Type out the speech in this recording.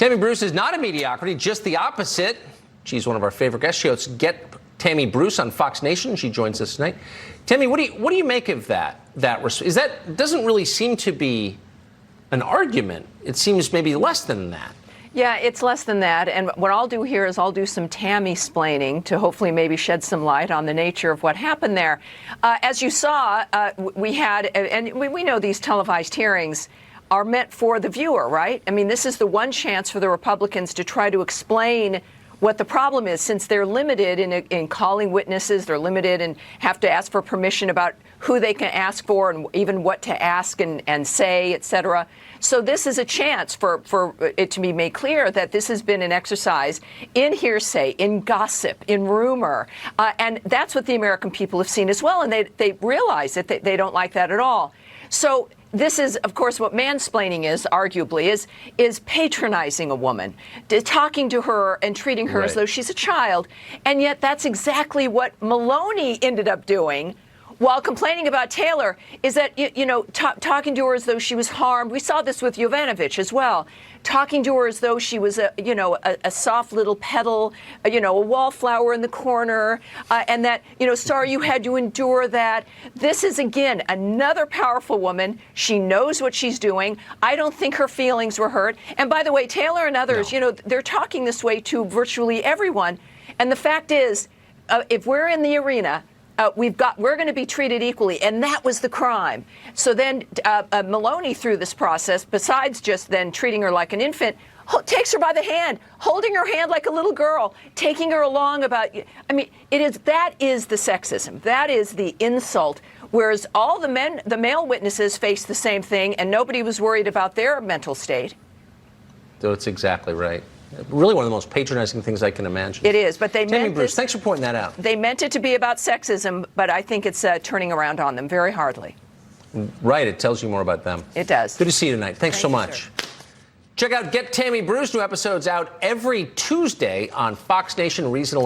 Tammy Bruce is not a mediocrity, just the opposite. She's one of our favorite guest shows. Get Tammy Bruce on Fox Nation. She joins us tonight. Tammy, what do you make of that? That doesn't really seem to be an argument. It seems maybe less than that. Yeah, it's less than that. And what I'll do here is I'll do some Tammy-splaining to hopefully maybe shed some light on the nature of what happened there. As you saw, we had, and we know these televised hearings are meant for the viewer, right? I mean, this is the one chance for the Republicans to try to explain what the problem is, since they're limited in calling witnesses, they're limited and have to ask for permission about who they can ask for and even what to ask and say, et cetera. So this is a chance for it to be made clear that this has been an exercise in hearsay, in gossip, in rumor. And that's what the American people have seen as well. And they realize that they don't like that at all. So this is, of course, what mansplaining is, arguably, is patronizing a woman, talking to her and treating her as though she's a child. And yet that's exactly what Maloney ended up doing while complaining about Taylor, is that, talking to her as though she was harmed. We saw this with Yovanovitch as well. Talking to her as though she was a soft little petal, a wallflower in the corner, and that, sorry you had to endure that. This is, again, another powerful woman. She knows what she's doing. I don't think her feelings were hurt. And by the way, Taylor and others, they're talking this way to virtually everyone. And the fact is, if we're in the arena, we're going to be treated equally, and that was the crime. So then Maloney, through this process, besides just then treating her like an infant, takes her by the hand, holding her hand like a little girl, taking her along about. I mean, that is the sexism. That is the insult. Whereas all the male witnesses faced the same thing, and nobody was worried about their mental state. That's exactly right. Really one of the most patronizing things I can imagine. It is, but Tammy Bruce, thanks for pointing that out. They meant it to be about sexism, but I think it's turning around on them very hardly. Right, it tells you more about them. It does. Good to see you tonight. Thanks so Thank you, much. sir. Check out Get Tammy Bruce, new episodes out every Tuesday on Fox Nation Reason Alone.